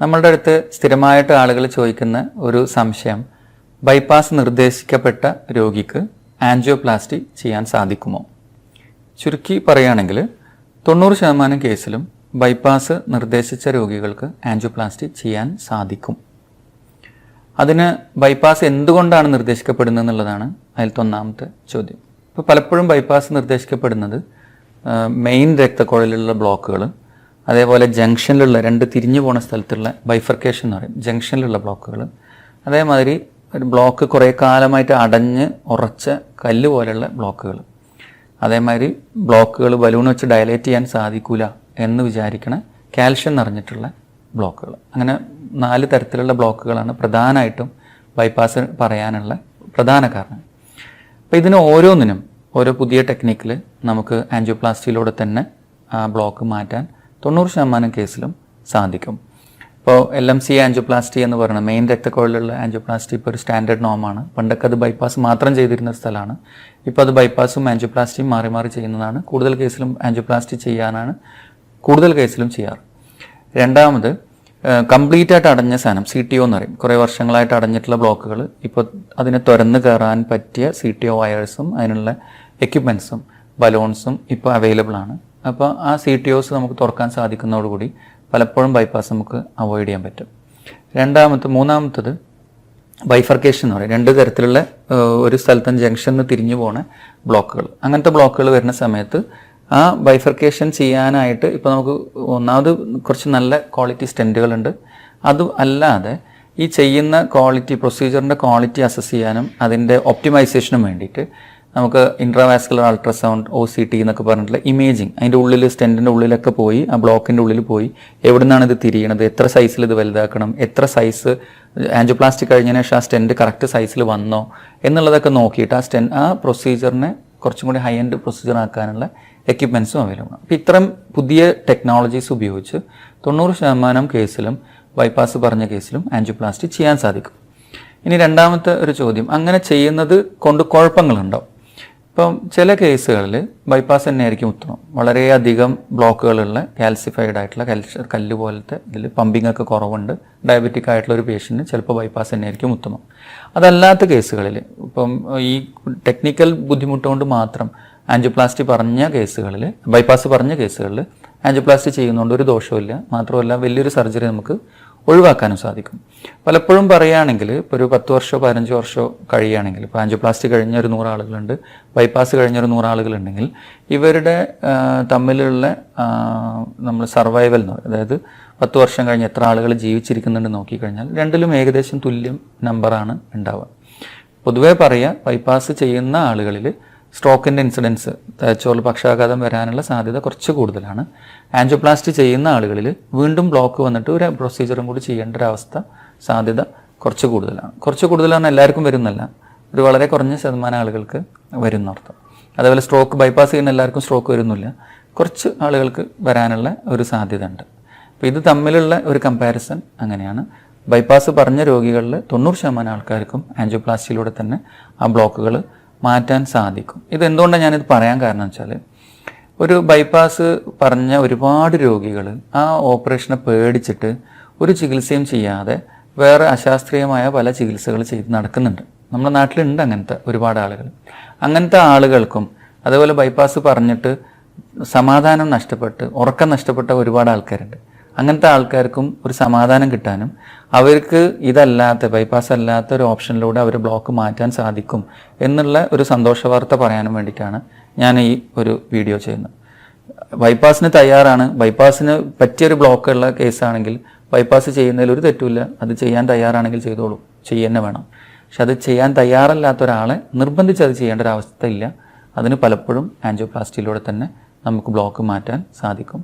നമ്മളുടെ അടുത്ത് സ്ഥിരമായിട്ട് ആളുകൾ ചോദിക്കുന്ന ഒരു സംശയം, ബൈപ്പാസ് നിർദ്ദേശിക്കപ്പെട്ട രോഗിക്ക് ആൻജിയോപ്ലാസ്റ്റി ചെയ്യാൻ സാധിക്കുമോ? ചുരുക്കി പറയുകയാണെങ്കിൽ 90% കേസിലും ബൈപ്പാസ് നിർദ്ദേശിച്ച രോഗികൾക്ക് ആൻജിയോപ്ലാസ്റ്റി ചെയ്യാൻ സാധിക്കും. അതിന് ബൈപ്പാസ് എന്തുകൊണ്ടാണ് നിർദ്ദേശിക്കപ്പെടുന്നത് എന്നുള്ളതാണ് അതിലത്തെ ഒന്നാമത്തെ ചോദ്യം. ഇപ്പോൾ പലപ്പോഴും ബൈപ്പാസ് നിർദ്ദേശിക്കപ്പെടുന്നത് മെയിൻ രക്തക്കുഴലിലുള്ള ബ്ലോക്കുകൾ, അതേപോലെ ജംഗ്ഷനിലുള്ള രണ്ട് തിരിഞ്ഞു പോണ സ്ഥലത്തുള്ള ബൈഫർക്കേഷൻ എന്ന് പറയും, ജംഗ്ഷനിലുള്ള ബ്ലോക്കുകൾ, അതേമാതിരി ഒരു ബ്ലോക്ക് കുറേ കാലമായിട്ട് അടഞ്ഞ് ഉറച്ച കല്ല് പോലെയുള്ള ബ്ലോക്കുകൾ, അതേമാതിരി ബ്ലോക്കുകൾ ബലൂൺ വെച്ച് ഡയലേറ്റ് ചെയ്യാൻ സാധിക്കില്ല എന്ന് വിചാരിക്കണ കാൽഷ്യം നിറഞ്ഞിട്ടുള്ള ബ്ലോക്കുകൾ. അങ്ങനെ 4 തരത്തിലുള്ള ബ്ലോക്കുകളാണ് പ്രധാനമായിട്ടും ബൈപ്പാസ് പറയാനുള്ള പ്രധാന കാരണം. അപ്പോൾ ഇതിന് ഓരോന്നിനും ഓരോ പുതിയ ടെക്നിക്കിൽ നമുക്ക് ആൻജിയോപ്ലാസ്റ്റിയിലൂടെ തന്നെ ആ ബ്ലോക്ക് മാറ്റാൻ 90% കേസിലും സാധിക്കും. ഇപ്പോൾ LMC ആൻജിയോപ്ലാസ്റ്റി എന്ന് പറയുന്നത് മെയിൻ രക്തക്കുഴലിലുള്ള ആൻജിയോപ്ലാസ്റ്റി ഇപ്പോൾ ഒരു സ്റ്റാൻഡേർഡ് നോമാണ്. പണ്ടൊക്കെ അത് ബൈപ്പാസ് മാത്രം ചെയ്തിരുന്ന സ്ഥലമാണ്. ഇപ്പോൾ അത് ബൈപ്പാസും ആൻജിയോപ്ലാസ്റ്റിയും മാറി മാറി ചെയ്യുന്നതാണ്. കൂടുതൽ കേസിലും ആൻജിയോപ്ലാസ്റ്റി ചെയ്യാനാണ് കൂടുതൽ കേസിലും ചെയ്യാറ്. രണ്ടാമത് കംപ്ലീറ്റ് ആയിട്ട് അടഞ്ഞ സാധനം CTO എന്ന് പറയും. കുറേ വർഷങ്ങളായിട്ട് അടഞ്ഞിട്ടുള്ള ബ്ലോക്കുകൾ ഇപ്പോൾ അതിനെ തുറന്ന് കയറാൻ പറ്റിയ CTO വയേഴ്സും അതിനുള്ള എക്യുപ്മെൻറ്റ്സും ബലൂൺസും ഇപ്പോൾ അവൈലബിൾ ആണ്. അപ്പോൾ ആ CTOs നമുക്ക് തുറക്കാൻ സാധിക്കുന്നതോടുകൂടി പലപ്പോഴും ബൈപ്പാസ് നമുക്ക് അവോയ്ഡ് ചെയ്യാൻ പറ്റും. മൂന്നാമത്തത് ബൈഫർക്കേഷൻ എന്ന് പറയും. 2 തരത്തിലുള്ള ഒരു സ്ഥലത്തും ജംഗ്ഷനിൽ തിരിഞ്ഞു പോണ ബ്ലോക്കുകൾ. അങ്ങനത്തെ ബ്ലോക്കുകൾ വരുന്ന സമയത്ത് ആ ബൈഫർക്കേഷൻ ചെയ്യാനായിട്ട് ഇപ്പോൾ നമുക്ക് ഒന്നാമത് കുറച്ച് നല്ല ക്വാളിറ്റി സ്റ്റെൻറ്റുകളുണ്ട്. അതും അല്ലാതെ ഈ ചെയ്യുന്ന പ്രൊസീജിയറിൻ്റെ ക്വാളിറ്റി അസസ് ചെയ്യാനും അതിൻ്റെ ഒപ്റ്റിമൈസേഷനും വേണ്ടിയിട്ട് നമുക്ക് ഇൻട്രാവാസ്കുലർ അൾട്രാസൗണ്ട് OCT എന്നൊക്കെ പറഞ്ഞിട്ടുള്ള ഇമേജിങ്, അതിൻ്റെ ഉള്ളിൽ സ്റ്റെൻറ്റിൻ്റെ ഉള്ളിലൊക്കെ പോയി ആ ബ്ലോക്കിൻ്റെ ഉള്ളിൽ പോയി എവിടെ നിന്നാണ് ഇത് തിരിയണത്, എത്ര സൈസിൽ ഇത് വലുതാക്കണം, എത്ര സൈസ് ആൻജിയോപ്ലാസ്റ്റി കഴിഞ്ഞതിന് ശേഷം ആ സ്റ്റെൻറ്റ് കറക്റ്റ് സൈസിൽ വന്നോ എന്നുള്ളതൊക്കെ നോക്കിയിട്ട് ആ പ്രൊസീജിയറിനെ കുറച്ചും കൂടി ഹൈ എൻഡ് പ്രൊസീജിയർ ആക്കാനുള്ള എക്യുപ്മെൻറ്റ്സും അവൈലബിൾ ആണ്. അപ്പോൾ ഇത്തരം പുതിയ ടെക്നോളജീസ് ഉപയോഗിച്ച് 90% കേസിലും ബൈപ്പാസ് പറഞ്ഞ കേസിലും ആൻജിയോപ്ലാസ്റ്റി ചെയ്യാൻ സാധിക്കും. ഇനി രണ്ടാമത്തെ ഒരു ചോദ്യം, അങ്ങനെ ചെയ്യുന്നത് കൊണ്ട് കുഴപ്പങ്ങളുണ്ടോ? ഇപ്പം ചില കേസുകളിൽ ബൈപ്പാസ് തന്നെയായിരിക്കും ഉത്തമം. വളരെയധികം ബ്ലോക്കുകളുള്ള കാൽസിഫൈഡ് ആയിട്ടുള്ള കല്ല് പോലത്തെ ഇതിൽ പമ്പിംഗ് ഒക്കെ കുറവുണ്ട്, ഡയബറ്റിക് ആയിട്ടുള്ള ഒരു പേഷ്യൻറ്റിന് ചിലപ്പോൾ ബൈപ്പാസ് തന്നെയായിരിക്കും ഉത്തമം. അതല്ലാത്ത കേസുകളിൽ ഇപ്പം ഈ ടെക്നിക്കൽ ബുദ്ധിമുട്ടുകൊണ്ട് മാത്രം ആൻജിയോപ്ലാസ്റ്റി പറഞ്ഞ കേസുകളിൽ, ബൈപ്പാസ് പറഞ്ഞ കേസുകളിൽ ആൻജിയോപ്ലാസ്റ്റി ചെയ്യുന്നതുകൊണ്ട് ഒരു ദോഷമില്ല. മാത്രമല്ല വലിയൊരു സർജറി നമുക്ക് ഒഴിവാക്കാനും സാധിക്കും. പലപ്പോഴും പറയുകയാണെങ്കിൽ ഇപ്പോൾ ഒരു 10 വർഷമോ 15 വർഷമോ കഴിയുകയാണെങ്കിൽ, ഇപ്പോൾ ആൻജിയോപ്ലാസ്റ്റി കഴിഞ്ഞ ഒരു 100 ആളുകളുണ്ട്, ബൈപ്പാസ് കഴിഞ്ഞ ഒരു 100 ആളുകളുണ്ടെങ്കിൽ ഇവരുടെ തമ്മിലുള്ള നമ്മൾ സർവൈവൽ എന്ന് പറയും, അതായത് 10 വർഷം കഴിഞ്ഞ് എത്ര ആളുകൾ ജീവിച്ചിരിക്കുന്നുണ്ട് നോക്കിക്കഴിഞ്ഞാൽ രണ്ടിലും ഏകദേശം തുല്യം നമ്പറാണ് ഉണ്ടാവുക. പൊതുവേ പറയുക, ബൈപ്പാസ് ചെയ്യുന്ന ആളുകളിൽ സ്ട്രോക്കിൻ്റെ ഇൻസിഡൻസ്, തലച്ചോറിൽ പക്ഷാഘാതം വരാനുള്ള സാധ്യത കുറച്ച് കൂടുതലാണ്. ആൻജിയോപ്ലാസ്റ്റി ചെയ്യുന്ന ആളുകളിൽ വീണ്ടും ബ്ലോക്ക് വന്നിട്ട് ഒരു പ്രൊസീജിയറും കൂടി ചെയ്യേണ്ട ഒരു സാധ്യത കുറച്ച് കൂടുതലാണ്. കുറച്ച് കൂടുതലാണ്, എല്ലാവർക്കും വരുന്നല്ല, ഒരു വളരെ കുറഞ്ഞ ശതമാനം ആളുകൾക്ക് വരുന്നർത്ഥം. അതേപോലെ സ്ട്രോക്ക് ബൈപ്പാസ് ചെയ്യുന്ന എല്ലാവർക്കും സ്ട്രോക്ക് വരുന്നില്ല, കുറച്ച് ആളുകൾക്ക് വരാനുള്ള ഒരു സാധ്യത ഉണ്ട്. അപ്പോൾ ഇത് തമ്മിലുള്ള ഒരു കമ്പാരിസൺ അങ്ങനെയാണ്. ബൈപ്പാസ് പറഞ്ഞ രോഗികളിൽ 90% ആൾക്കാർക്കും ആൻജിയോപ്ലാസ്റ്റിയിലൂടെ തന്നെ ആ ബ്ലോക്കുകൾ മാറ്റാൻ സാധിക്കും. ഇതെന്തുകൊണ്ടാണ് ഞാനിത് പറയാൻ കാരണം വെച്ചാൽ, ഒരു ബൈപ്പാസ് പറഞ്ഞ ഒരുപാട് രോഗികൾ ആ ഓപ്പറേഷനെ പേടിച്ചിട്ട് ഒരു ചികിത്സയും ചെയ്യാതെ വേറെ അശാസ്ത്രീയമായ പല ചികിത്സകൾ ചെയ്ത് നടക്കുന്നുണ്ട്. നമ്മുടെ നാട്ടിലുണ്ട് അങ്ങനത്തെ ഒരുപാട് ആളുകൾ. അങ്ങനത്തെ ആളുകൾക്കും അതേപോലെ ബൈപ്പാസ് പറഞ്ഞിട്ട് സമാധാനം നഷ്ടപ്പെട്ട് ഉറക്കം നഷ്ടപ്പെട്ട ഒരുപാട് ആൾക്കാരുണ്ട്. അങ്ങനത്തെ ആൾക്കാർക്കും ഒരു സമാധാനം കിട്ടാനും അവർക്ക് ഇതല്ലാത്ത ബൈപ്പാസ് അല്ലാത്ത ഒരു ഓപ്ഷനിലൂടെ അവർ ബ്ലോക്ക് മാറ്റാൻ സാധിക്കും എന്നുള്ള ഒരു സന്തോഷ വാർത്ത പറയാനും വേണ്ടിയിട്ടാണ് ഞാൻ ഈ ഒരു വീഡിയോ ചെയ്യുന്നത്. ബൈപ്പാസിന് തയ്യാറാണ്, ബൈപ്പാസിന് പറ്റിയൊരു ബ്ലോക്കുള്ള കേസാണെങ്കിൽ ബൈപ്പാസ് ചെയ്യുന്നതിൽ ഒരു തെറ്റുമില്ല. അത് ചെയ്യാൻ തയ്യാറാണെങ്കിൽ ചെയ്തോളൂ, ചെയ്യുക വേണം. പക്ഷെ അത് ചെയ്യാൻ തയ്യാറല്ലാത്ത ഒരാളെ നിർബന്ധിച്ച് അത് ചെയ്യേണ്ട ഒരവസ്ഥ ഇല്ല. അതിന് പലപ്പോഴും ആൻജിയോപ്ലാസ്റ്റിയിലൂടെ തന്നെ നമുക്ക് ബ്ലോക്ക് മാറ്റാൻ സാധിക്കും.